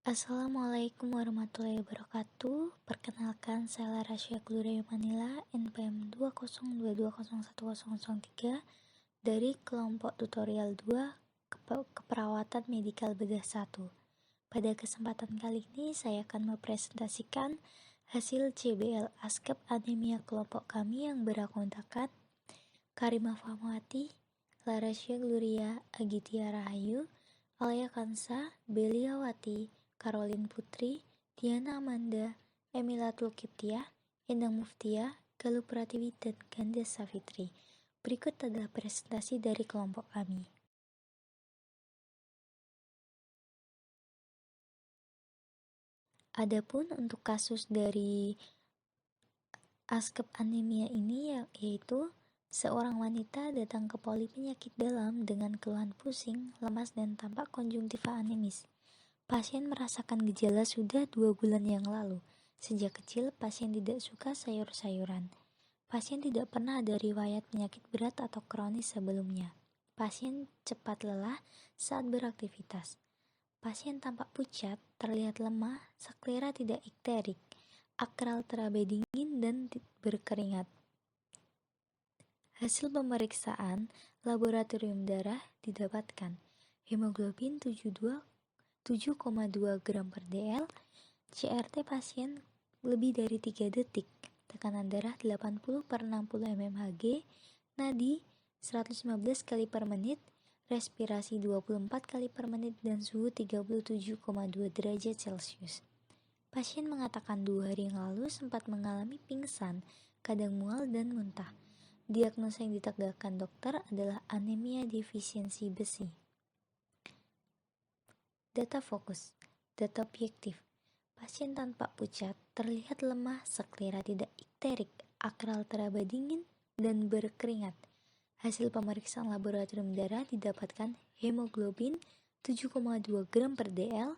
Assalamualaikum warahmatullahi wabarakatuh. Perkenalkan, saya Larasya Gloria Manila, NPM 202201003 dari kelompok tutorial 2 Keperawatan Medikal Bedah 1. Pada kesempatan kali ini saya akan mempresentasikan hasil CBL ASKEP anemia kelompok kami yang berakuntakan Karimah Fahmawati, Larasya Gloria Agitya Rahayu, Alia Kansa, Beliawati, Caroline Putri, Diana Amanda, Emilatul Kiptiah, Endang Muftiah, Galuh Pratiwi, dan Ganda Safitri. Berikut adalah presentasi dari kelompok kami. Adapun untuk kasus dari ASKEP anemia ini yaitu seorang wanita datang ke poli penyakit dalam dengan keluhan pusing, lemas, dan tampak konjungtiva anemis. Pasien merasakan gejala sudah 2 bulan yang lalu. Sejak kecil, pasien tidak suka sayur-sayuran. Pasien tidak pernah ada riwayat penyakit berat atau kronis sebelumnya. Pasien cepat lelah saat beraktivitas. Pasien tampak pucat, terlihat lemah, sklera tidak ikterik, akral terabai dingin, dan berkeringat. Hasil pemeriksaan laboratorium darah didapatkan hemoglobin 7,2 gram per dl, CRT pasien lebih dari 3 detik, tekanan darah 80/60 mmHg, nadi 115 kali per menit, respirasi 24 kali per menit, dan suhu 37,2 derajat Celcius. Pasien mengatakan 2 hari yang lalu sempat mengalami pingsan, kadang mual, dan muntah. Diagnosa yang ditegakkan dokter adalah anemia defisiensi besi. Data fokus, data objektif. Pasien tampak pucat, terlihat lemah, sklera tidak ikterik, akral teraba dingin, dan berkeringat. Hasil pemeriksaan laboratorium darah didapatkan hemoglobin 7,2 gram per dl,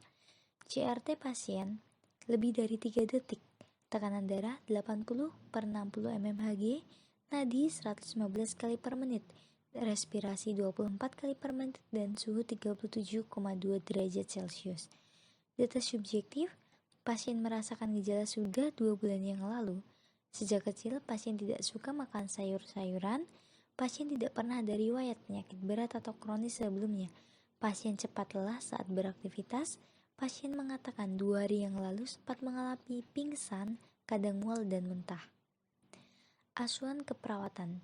CRT pasien lebih dari 3 detik, tekanan darah 80/60 mmHg, nadi 115 kali per menit, respirasi 24 kali per menit, dan suhu 37,2 derajat Celcius. Data subjektif, pasien merasakan gejala sudah 2 bulan yang lalu. Sejak kecil, pasien tidak suka makan sayur-sayuran. Pasien tidak pernah ada riwayat penyakit berat atau kronis sebelumnya. Pasien cepat lelah saat beraktivitas. Pasien mengatakan 2 hari yang lalu sempat mengalami pingsan, kadang mual, dan muntah. Asuhan keperawatan.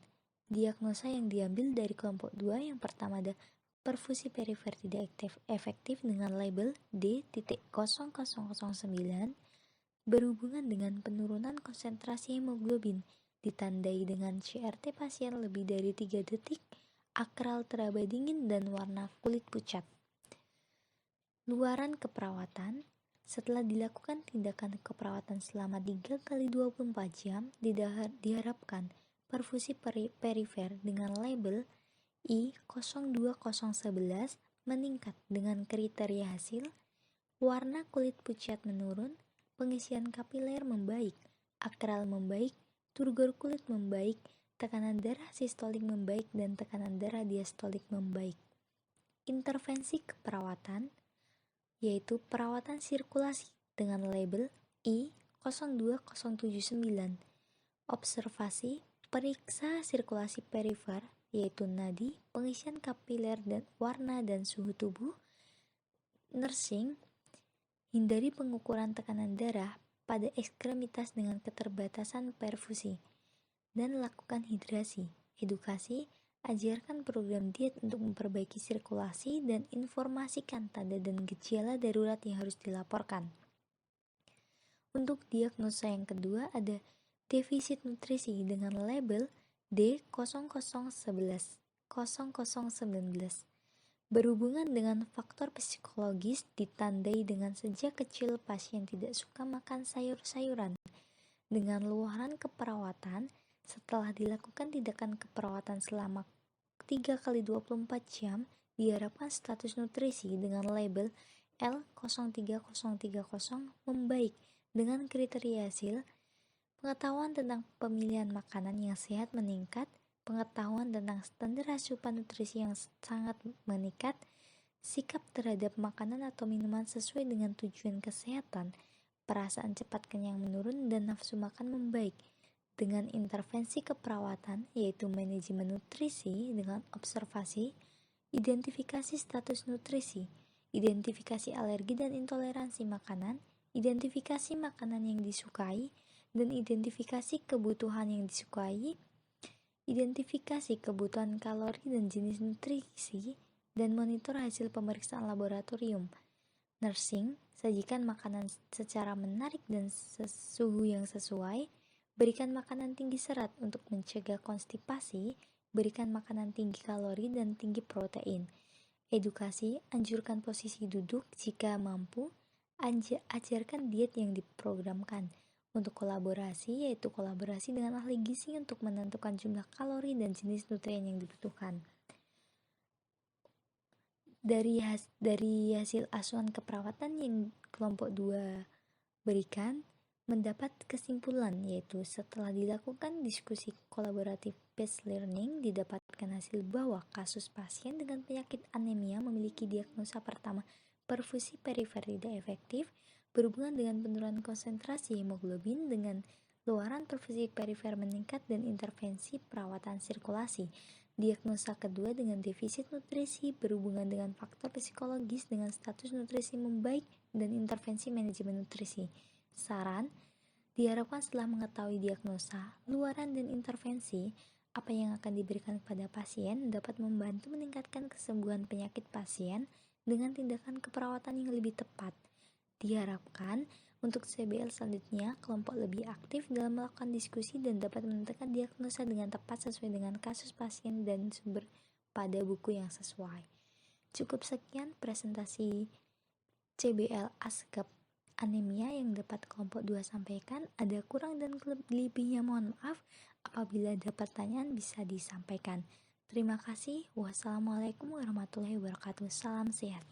Diagnosa yang diambil dari kelompok 2 yang pertama ada perfusi perifer tidak efektif dengan label D.0009 berhubungan dengan penurunan konsentrasi hemoglobin, ditandai dengan CRT pasien lebih dari 3 detik, akral teraba dingin, dan warna kulit pucat. Luaran keperawatan. Setelah dilakukan tindakan keperawatan selama 3x24 jam, diharapkan perfusi perifer dengan label I02011 meningkat dengan kriteria hasil warna kulit pucat menurun, pengisian kapiler membaik, akral membaik, turgor kulit membaik, tekanan darah sistolik membaik, dan tekanan darah diastolik membaik. Intervensi keperawatan yaitu perawatan sirkulasi dengan label I02079. Observasi, periksa sirkulasi perifer yaitu nadi, pengisian kapiler, dan warna dan suhu tubuh. Nursing, hindari pengukuran tekanan darah pada ekstremitas dengan keterbatasan perfusi, dan lakukan hidrasi. Edukasi, ajarkan program diet untuk memperbaiki sirkulasi dan informasikan tanda dan gejala darurat yang harus dilaporkan. Untuk diagnosa yang kedua ada defisit nutrisi dengan label D0019 berhubungan dengan faktor psikologis, ditandai dengan sejak kecil pasien tidak suka makan sayur-sayuran. Dengan luaran keperawatan, setelah dilakukan tindakan keperawatan selama 3x24 jam, diharapkan status nutrisi dengan label L03030 membaik dengan kriteria hasil pengetahuan tentang pemilihan makanan yang sehat meningkat, pengetahuan tentang standar asupan nutrisi yang sangat meningkat, sikap terhadap makanan atau minuman sesuai dengan tujuan kesehatan, perasaan cepat kenyang menurun, dan nafsu makan membaik. Dengan intervensi keperawatan, yaitu manajemen nutrisi dengan observasi, identifikasi status nutrisi, identifikasi alergi dan intoleransi makanan, identifikasi makanan yang disukai, dan identifikasi kebutuhan yang disukai, identifikasi kebutuhan kalori dan jenis nutrisi, dan monitor hasil pemeriksaan laboratorium. Nursing, sajikan makanan secara menarik dan suhu yang sesuai, berikan makanan tinggi serat untuk mencegah konstipasi, berikan makanan tinggi kalori dan tinggi protein. Edukasi, anjurkan posisi duduk jika mampu, ajarkan diet yang diprogramkan. Untuk kolaborasi, yaitu kolaborasi dengan ahli gizi untuk menentukan jumlah kalori dan jenis nutrien yang dibutuhkan. Dari hasil asuhan keperawatan yang kelompok 2 berikan, mendapat kesimpulan, yaitu setelah dilakukan diskusi kolaboratif based learning, didapatkan hasil bahwa kasus pasien dengan penyakit anemia memiliki diagnosa pertama perfusi perifer tidak efektif berhubungan dengan penurunan konsentrasi hemoglobin, dengan luaran perfusi perifer meningkat dan intervensi perawatan sirkulasi. Diagnosa kedua dengan defisit nutrisi berhubungan dengan faktor psikologis dengan status nutrisi membaik dan intervensi manajemen nutrisi. Saran, diharapkan setelah mengetahui diagnosa, luaran dan intervensi, apa yang akan diberikan kepada pasien dapat membantu meningkatkan kesembuhan penyakit pasien dengan tindakan keperawatan yang lebih tepat. Diharapkan untuk CBL selanjutnya, kelompok lebih aktif dalam melakukan diskusi dan dapat menentukan diagnosa dengan tepat sesuai dengan kasus pasien dan sumber pada buku yang sesuai. Cukup sekian presentasi CBL ASGAP anemia yang dapat kelompok 2 sampaikan. Ada kurang dan lebihnya mohon maaf. Apabila ada pertanyaan bisa disampaikan. Terima kasih. Wassalamualaikum warahmatullahi wabarakatuh. Salam sehat.